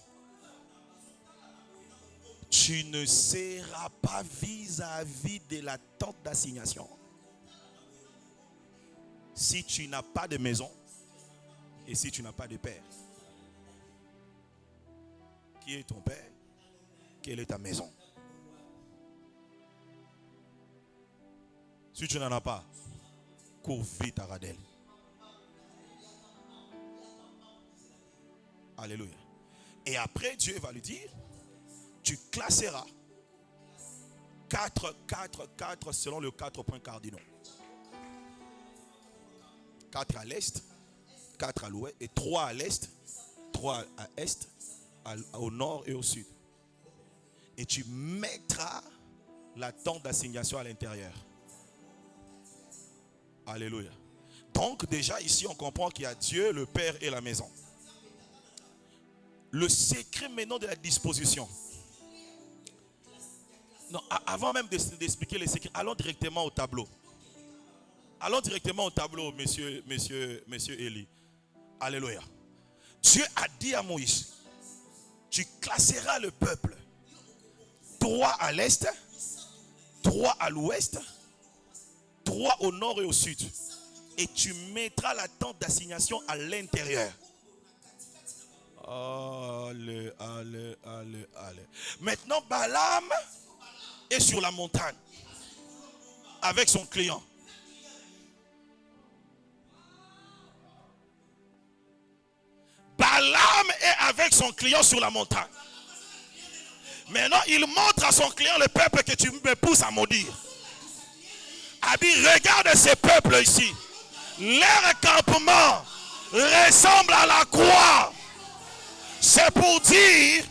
Speaker 1: Tu ne seras pas vis-à-vis de la tente d'assignation si tu n'as pas de maison et si tu n'as pas de père. Qui est ton père? Quelle est ta maison? Si tu n'en as pas, cours vite à Radel. Alléluia. Et après, Dieu va lui dire, tu classeras 4 selon les 4 points cardinaux. 4 à l'est, 4 à l'ouest, et 3 à l'est, 3 à l'est, au nord et au sud. Et tu mettras la tente d'assignation à l'intérieur. Alléluia. Donc déjà ici on comprend qu'il y a Dieu, le Père et la maison. Le secret maintenant de la disposition. Non, avant même d'expliquer les secrets, allons directement au tableau. Allons directement au tableau, monsieur Élie. Alléluia. Dieu a dit à Moïse, tu classeras le peuple 3 à l'est, 3 à l'ouest, 3 au nord et au sud. Et tu mettras la tente d'assignation à l'intérieur. Allez. Maintenant, Balaam est sur la montagne avec son client. Balaam est avec son client sur la montagne. Maintenant, il montre à son client le peuple que tu me pousses à maudire. A dit, regarde ces peuples ici. Leur campement ressemble à la croix. C'est pour dire,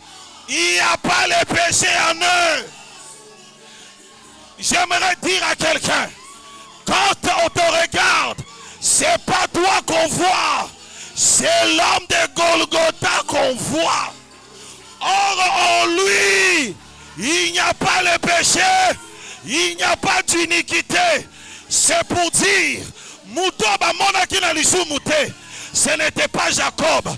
Speaker 1: il n'y a pas le péché en eux. J'aimerais dire à quelqu'un, quand on te regarde, c'est pas toi qu'on voit, c'est l'homme de Golgotha qu'on voit. Or en lui, il n'y a pas le péché, il n'y a pas d'iniquité. C'est pour dire, ce n'était pas Jacob.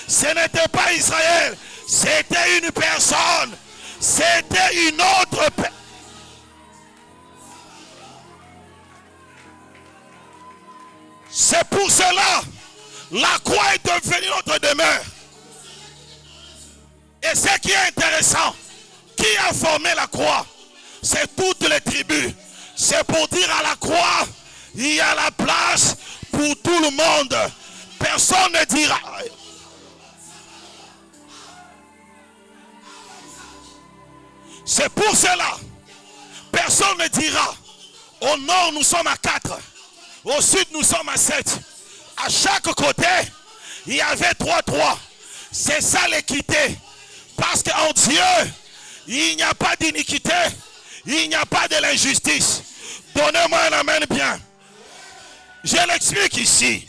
Speaker 1: Ce n'était pas Israël. C'était une personne. C'était une autre personne. C'est pour cela la croix est devenue notre demeure. Et ce qui est intéressant, qui a formé la croix? C'est toutes les tribus. C'est pour dire à la croix, il y a la place pour tout le monde. Personne ne dira. C'est pour cela, personne ne dira, au nord nous sommes à 4, au sud nous sommes à 7. À chaque côté, il y avait 3. C'est ça l'équité. Parce qu'en Dieu, Il n'y a pas d'iniquité. Il n'y a pas de l'injustice. Donnez-moi un amen bien. Je l'explique ici.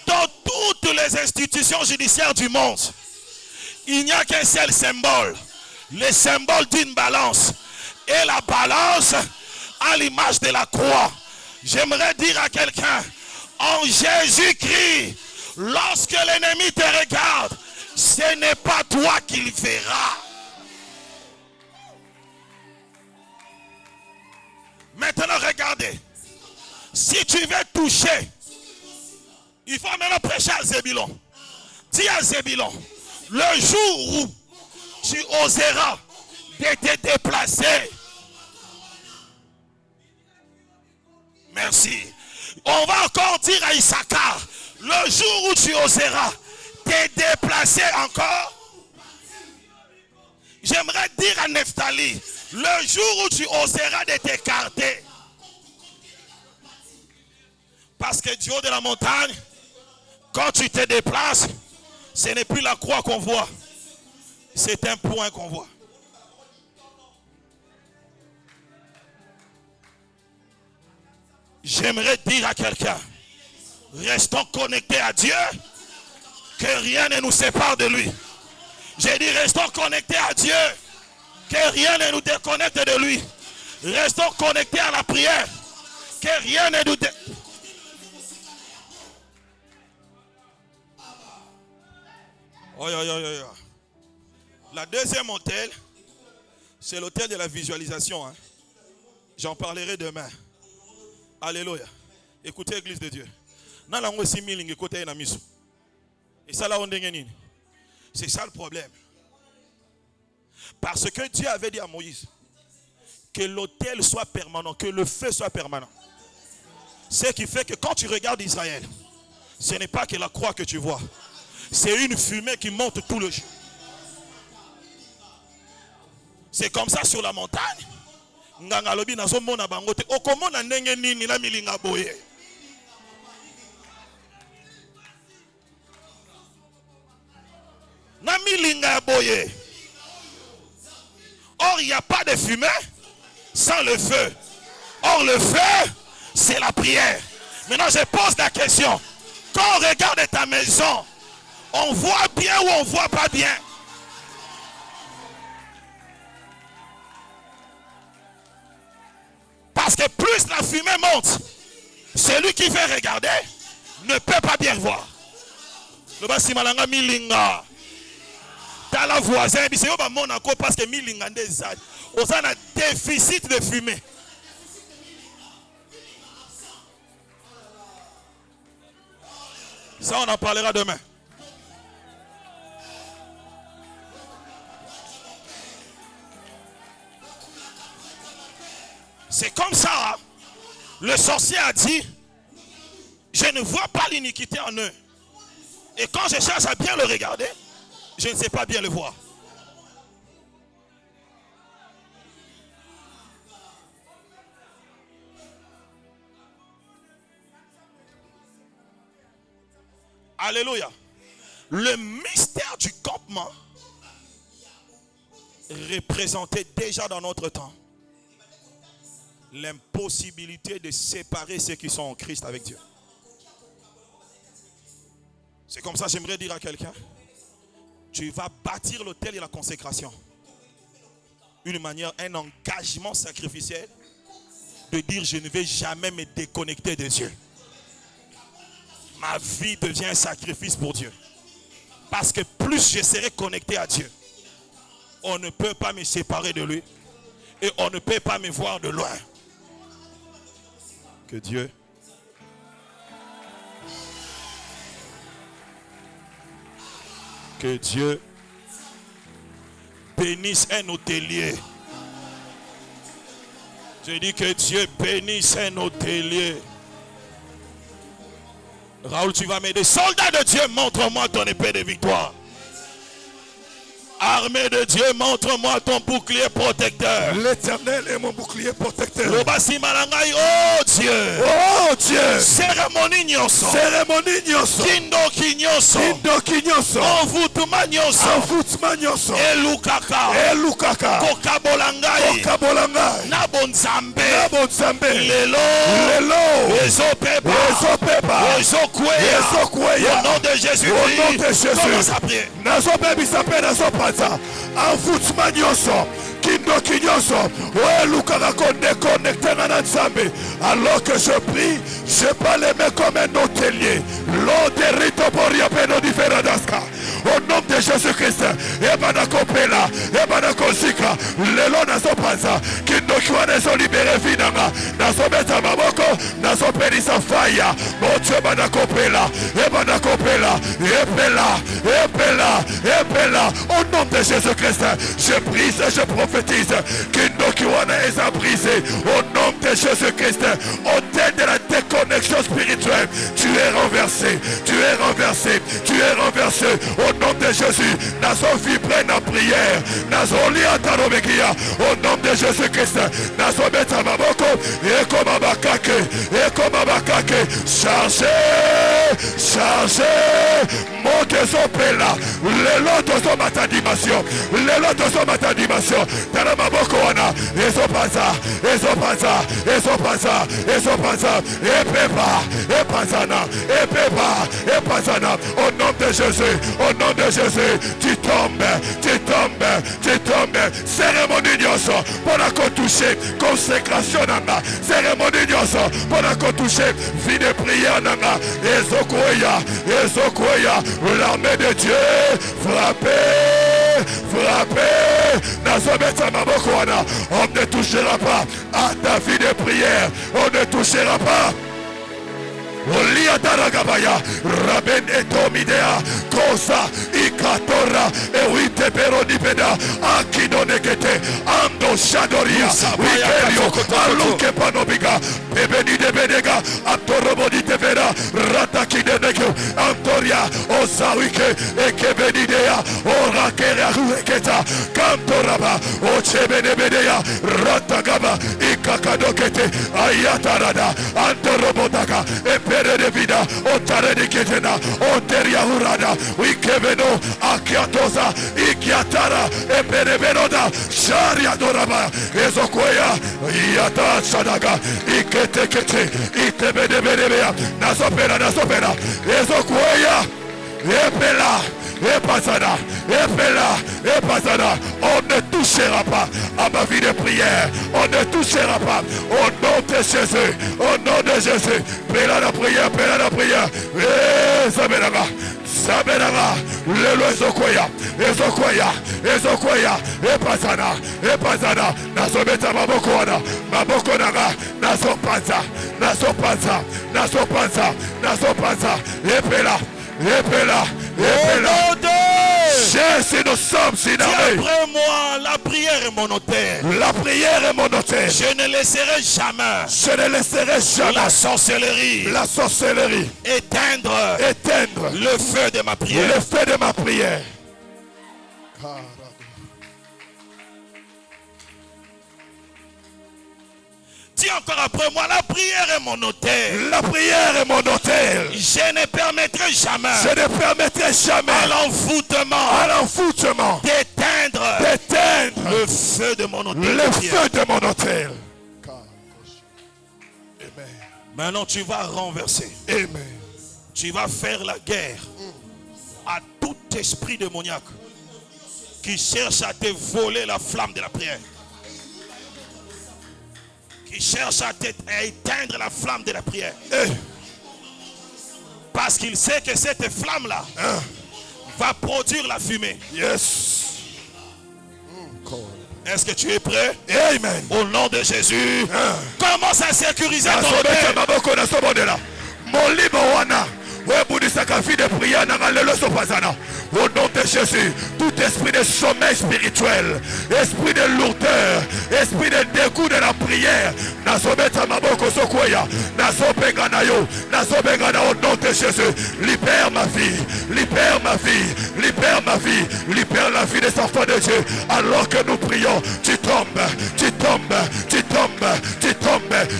Speaker 1: Dans toutes les institutions judiciaires du monde, il n'y a qu'un seul symbole. Le symbole d'une balance. Et la balance à l'image de la croix. J'aimerais dire à quelqu'un, en Jésus-Christ, lorsque l'ennemi te regarde, ce n'est pas toi qu'il verra. Maintenant, regardez. Si tu veux toucher, il faut maintenant prêcher à Zébulon. Dis à Zébulon, le jour où tu oseras de te déplacer. Merci. On va encore dire à Issachar, le jour où tu oseras te déplacer encore. J'aimerais dire à Nephtali, le jour où tu oseras de t'écarter. Parce que du haut de la montagne, quand tu te déplaces, ce n'est plus la croix qu'on voit. C'est un point qu'on voit. J'aimerais dire à quelqu'un, restons connectés à Dieu, que rien ne nous sépare de lui. J'ai dit, restons connectés à Dieu, que rien ne nous déconnecte de lui. Restons connectés à la prière, que rien ne nous La deuxième hôtel, c'est l'hôtel de la visualisation. Hein. J'en parlerai demain. Alléluia. Écoutez, Église de Dieu. Et ça là, c'est ça le problème. Parce que Dieu avait dit à Moïse que l'autel soit permanent, que le feu soit permanent. Ce qui fait que quand tu regardes Israël, ce n'est pas que la croix que tu vois. C'est une fumée qui monte tout le jour. C'est comme ça sur la montagne. Nganga lobi nazo mona bangote. Okomona ndenge nini na milinga boye. Na milinga boye. Or il n'y a pas de fumée sans le feu. Or le feu, c'est la prière. Maintenant je pose la question. Quand on regarde ta maison, on voit bien ou on voit pas bien? Parce que plus la fumée monte, celui qui veut regarder ne peut pas bien voir. Le basi malanga milinga. T'as la voisin, dit c'est au Monaco parce que milinga des âges. On a un déficit de fumée. Ça on en parlera demain. C'est comme ça, le sorcier a dit, je ne vois pas l'iniquité en eux. Et quand je cherche à bien le regarder, je ne sais pas bien le voir. Alléluia. Le mystère du campement représentait déjà dans notre temps l'impossibilité de séparer ceux qui sont en Christ avec Dieu. C'est comme ça, j'aimerais dire à quelqu'un, tu vas bâtir l'autel de la consécration. Une manière, un engagement sacrificiel de dire je ne vais jamais me déconnecter de Dieu. Ma vie devient un sacrifice pour Dieu. Parce que plus je serai connecté à Dieu, on ne peut pas me séparer de lui et on ne peut pas me voir de loin. Que Dieu bénisse un hôtelier. Je dis que Dieu bénisse un hôtelier. Raoul, tu vas m'aider. Soldat de Dieu, montre-moi ton épée de victoire. Armée de Dieu, montre-moi ton bouclier protecteur.
Speaker 2: L'Éternel est mon bouclier protecteur.
Speaker 1: Oh Dieu.
Speaker 2: Oh Dieu.
Speaker 1: Cérémonie nyonso.
Speaker 2: Cérémonie nyonso.
Speaker 1: Kindoki nyonso.
Speaker 2: Kindoki nyonso.
Speaker 1: Envoûtement nyonso.
Speaker 2: Envoûtement nyonso.
Speaker 1: Elukaka.
Speaker 2: Elukaka.
Speaker 1: Kokabolangai.
Speaker 2: Kokabolangai.
Speaker 1: Nabonzambe.
Speaker 2: Nabonzambe.
Speaker 1: Lelo.
Speaker 2: Lelo.
Speaker 1: Ezopeba.
Speaker 2: Ezopeba.
Speaker 1: Ezokweya.
Speaker 2: Ezokweya.
Speaker 1: Au nom de Jésus.
Speaker 2: Au nom de Jésus.
Speaker 1: Commence à prier.
Speaker 2: Nazobebisa pe nazopanza. Envoûtement nyonso. Kindoki nyonso. Elukaka connecté na Nzambe. Alors que je prie, je pas les mains comme un hôtelier. L'eau de rito poria peno diferadaska. Au nom de Jésus-Christ, Ebana Kopela, Ebana Kosika, Lelo Nazopanza, Kindoki Wanezo libéré Vinanga, Nazobeta Maboko, Nazopelisa Faya, mon Dieu Ebana Kopela, Ebana Kopela, Epela, Epela, Epela, au nom de Jésus-Christ, je brise et je prophétise, Kindoki Wana est brisé, au nom de Jésus-Christ, au terme de la déconnexion spirituelle, tu es renversé, tu es renversé, tu es renversé, au nom de Jésus, nazo vibre na prière, nazo lia tarobekia, au nom de Jésus-Christ, nazo beta maboko, eko mabakake, chargez, moke zopela, lelo tozo matadimation, tana maboko wana, ezopanza, epazana, au nom de Jésus, tu tombes, cérémonie nyonso, pour la toucher, consécration nanga, cérémonie nyonso, pour la toucher, vie de prière nanga, ezokoya, l'armée de Dieu, frappez, nazobeta maboko wana, on ne touchera pas à ta vie de prière, on ne touchera pas. Olia Daragabaya, Raben Etomidea, Kosa, Ikatora, Ewite Peronipeda, Akido Negete, Ando Shadoria, Wikerio, Aluke Panobiga, Bebeni de Benega, Atorobo di Tevera, Rataki de Negio, Antoria, Osawike, Ekebenidea, Orakera Rueketa, Kantoraba, Ochebene Bedea, Ratagaba, Ikakadokete, Ayatarada, Antorobotaka, Pere de vida, otare de ketena, oteria hurada, wikeveno, akiatosa, ikiatara, eperebenoda, sharia doraba, ezokwea, iata sadaga, iketekete, itebedeberebea, nasopera, ezokwea, epela, epazana, on ne touchera pas à ma vie de prière, on ne touchera pas au nom de Jésus, pela la prière, Sabenaga, lelo ezokwea, epazana, nazobeta maboko naga, nasopanza, epela. Si nous sommes sinamés.
Speaker 1: Après moi, la prière est mon hôtel. Je ne laisserai jamais. La sorcellerie. Éteindre. Le feu de ma prière. Dis encore après moi, la prière est mon hôtel. Je ne permettrai jamais. À l'envoûtement. D'éteindre. Le feu de mon hôtel. Maintenant tu vas renverser.
Speaker 2: Amen.
Speaker 1: Tu vas faire la guerre à tout esprit démoniaque qui cherche à te voler la flamme de la prière. Qui cherche à éteindre la flamme de la prière. Parce qu'il sait que cette flamme-là va produire la fumée.
Speaker 2: Yes.
Speaker 1: Est-ce que tu es prêt?
Speaker 2: Amen.
Speaker 1: Au nom de Jésus, commence à sécuriser ton hôtel.
Speaker 2: Au nom de Jésus, tout esprit de sommeil spirituel, esprit de lourdeur, esprit de dégoût de la prière, au nom de Jésus, libère ma vie, libère la vie des enfants de Dieu. Alors que nous prions, tu tombes.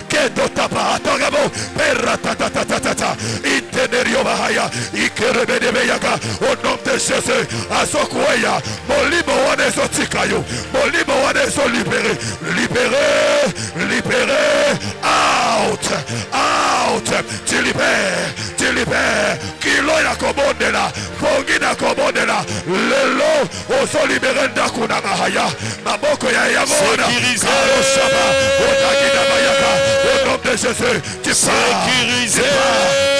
Speaker 2: Que Peratatatata. Itenerio Bahaya. Ikerebedebeyaga. Au nom de Jésus. Azokueya. Molimo wane zotikayo. Molimo wane zo libéré. Libéré. Libéré. Out. Out. Tu libères. Kilo ya komondela. Fongi na komondela. Lelo. Oso libéré ndakuna mahaya. Maboko ya yamona. Karo shaba. Otagina bayaka. Au nom de Jésus. Tu
Speaker 1: sécurisé.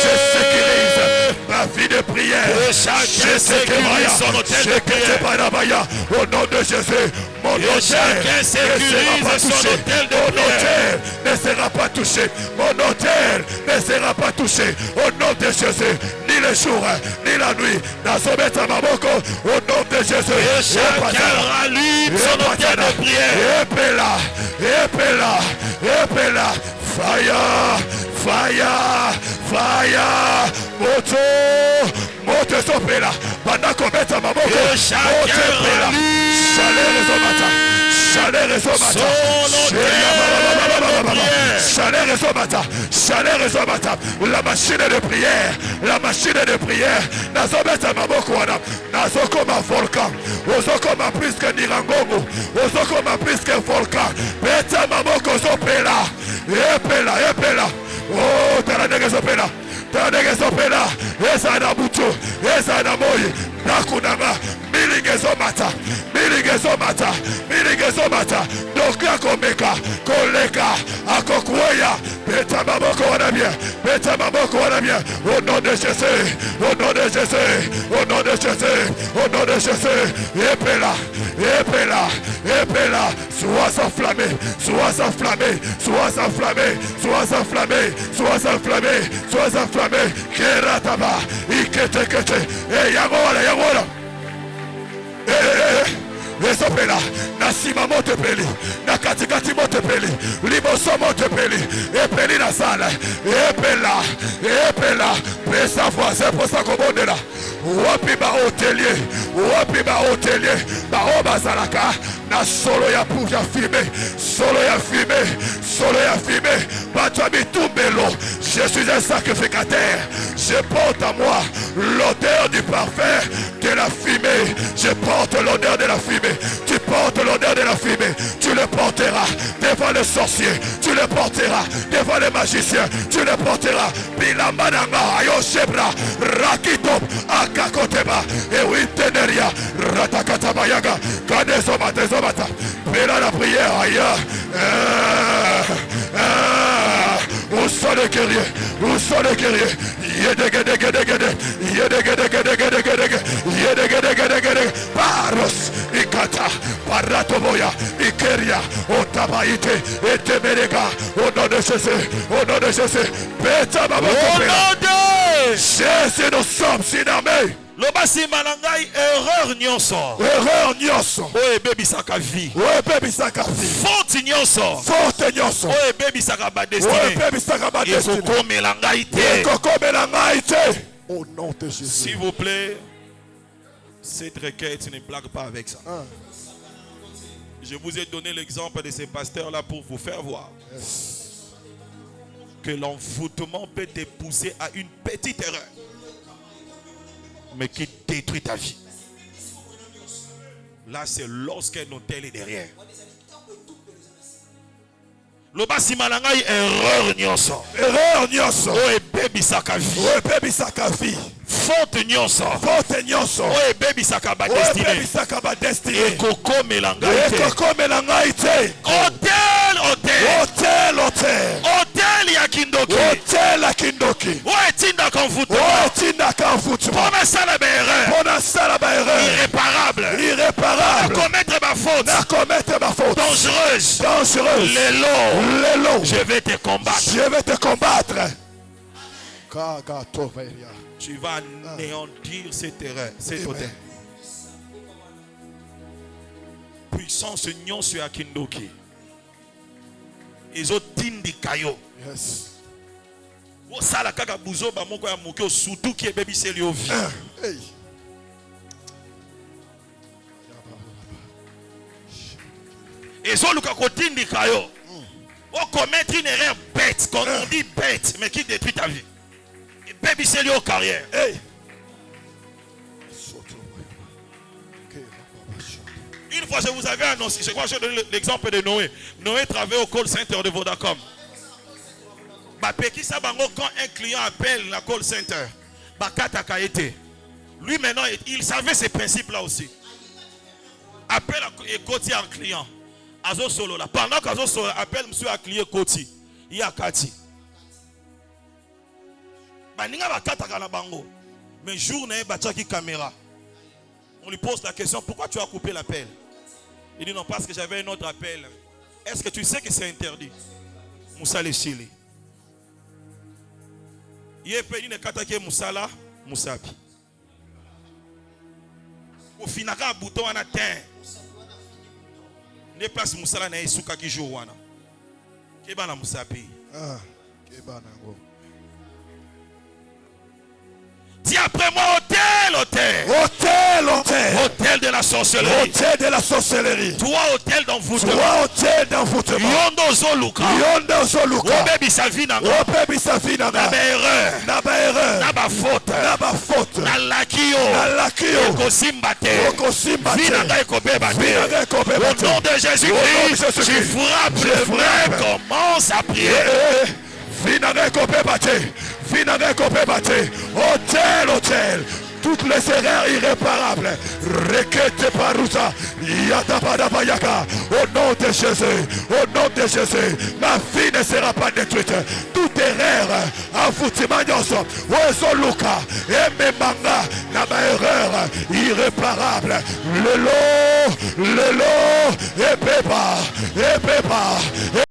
Speaker 2: Je sécurise ma vie de prière.
Speaker 1: Chacun sécurise son hôtel de prière.
Speaker 2: Au nom de Jésus. Mon
Speaker 1: chacun sécurise son hôtel de prière.
Speaker 2: Ne sera pas touché. Mon hôtel ne sera pas touché. Au nom de Jésus. Ni le jour, ni la nuit. Nazometa Maboko. Au nom de Jésus.
Speaker 1: Et chacun rallume son hôtel de prière.
Speaker 2: Epela. Fire. Moto sopela. Bandako meta Maboko.
Speaker 1: Et chacun rallume.
Speaker 2: Chaleur et somata. La machine de prière. Nazometa Maboko wana. Nazokoma volcan. Ozokoma plus que Nirangongo. Ozokoma plus que volcan. Beta Maboko sopela. Epela. Oh, taradege sopela. Esa na butu. Esa na moyi. Nakunanga. Miligezomata. Doka komeka. Koleka. Akokueya. Beta Maboko wana bien. Au nom de Jésus. Au nom de Jésus. Epela. Sois enflammé. Kerataba. Ikete. Yagora. Esopela, nasima mote peli, na katikati mote peli, liboso mote peli, epeli na sala, epela, pesa voisin posa komondela, wapi ba hotelier, ba oba zalaka, na solo ya fumé, batwa bitumbelo, je suis un sacrificateur, je porte à moi l'odeur du parfum de la fumée, je porte l'odeur de la fumée. Tu portes l'odeur de la fumée. Tu le porteras devant les sorciers. Tu le porteras devant les magiciens. Tu le porteras. Bilamananga, Ayoshebra, Rakitop, Akakoteba, Ewiteneria, Ratakatabayaga, Kadezomata. Pela la prière ailleurs. Où sont les guerriers? Paros, Ikata, Paratoboya, Ikeria, Otabaite, Etemerega, au nom de Jésus, Beta Babakopela. Jésus, nous sommes sinamés.
Speaker 1: Lobasi malangai erreur nyonso. Oye baby saka vie. Faute nyonso. Oye baby saka ba destiny. Koko melangai te.
Speaker 2: Au nom de Jésus.
Speaker 1: S'il vous plaît, cette requête, ne blague pas avec ça. Je vous ai donné l'exemple de ces pasteurs-là pour vous faire voir que l'envoûtement peut te pousser à une petite erreur, mais qui détruit ta vie. Là, c'est lorsqu'un hôtel est derrière. Le basi malangai erreur nyonso. Oye baby saka vie. Faute nyonso. Oye baby saka ba destiny. Et koko melangai te. Hôtel ya kindoki. Oye tinda konfuto. Pona sala ba erreur. Irréparable. Commettre ma faute. Dangereuse. Lélo. Je vais te combattre. Tu vas anéantir cette erreur, cet hôtel. Puissance nyonso ya kindoki. Ezotindikayo.
Speaker 2: Yes.
Speaker 1: Osala kaka buzo ba moko ya moke surtout qui ebebi seli o vie. Ezoluka kotindikayo. On commettre une erreur bête, quand on dit bête, mais qui détruit ta vie. Et baby, c'est lié aux carrières.
Speaker 2: Hey.
Speaker 1: Une fois, je vous avais annoncé, je crois que je donne l'exemple de Noé. Noé travaillait au call center de Vodacom. Quand un client appelle la call center, lui maintenant, il savait ces principes-là aussi. Appelle et côté un client. Azo solo là. Pendant qu'Azo solo appelle monsieur à client côté, il y a Kati. Mais jour n'est pas qui caméra. On lui pose la question, pourquoi tu as coupé l'appel? Il dit non, parce que j'avais un autre appel. Est-ce que tu sais que c'est interdit? Moussa le Chili. Il est payé une carte qui est Moussa là, Moussa. Au final, un bouton en atteint. Ne place Moussa là, n'est pas qui joue. Qu'est-ce que Moussa paye?
Speaker 2: Ah, qu'est-ce que
Speaker 1: dis après moi, hôtel, hôtel.
Speaker 2: Hôtel, hôtel.
Speaker 1: Hôtel de la sorcellerie.
Speaker 2: Hôtel de la sorcellerie.
Speaker 1: Toi, hôtel d'envoûtement.
Speaker 2: Toi, hôtel d'envoûtement.
Speaker 1: Yondo Zoluka.
Speaker 2: Yondo Zoluka.
Speaker 1: Obebi Savina.
Speaker 2: Obebi Savina.
Speaker 1: Naba erreur.
Speaker 2: Naba erreur.
Speaker 1: Naba faute.
Speaker 2: Naba faute.
Speaker 1: Nalakio.
Speaker 2: Nalakio.
Speaker 1: Okosimbate.
Speaker 2: Okosimbate.
Speaker 1: Vinaga ekobebate.
Speaker 2: Vinaga ekobebate.
Speaker 1: Au nom de Jésus-Christ, tu frappes le frère. Commence à prier.
Speaker 2: Vinaga ekobebate. Vinaga ekobebate. Hôtel, hôtel. Toutes les erreurs irréparables. Requête parousa. Yadabadabayaka. Au nom de Jésus. Au nom de Jésus. Ma vie ne sera pas détruite. Toute erreur. Afoutimagnoso. Oeso Luka. Ememanga. Ma erreur irréparable. Le lot. Epeba.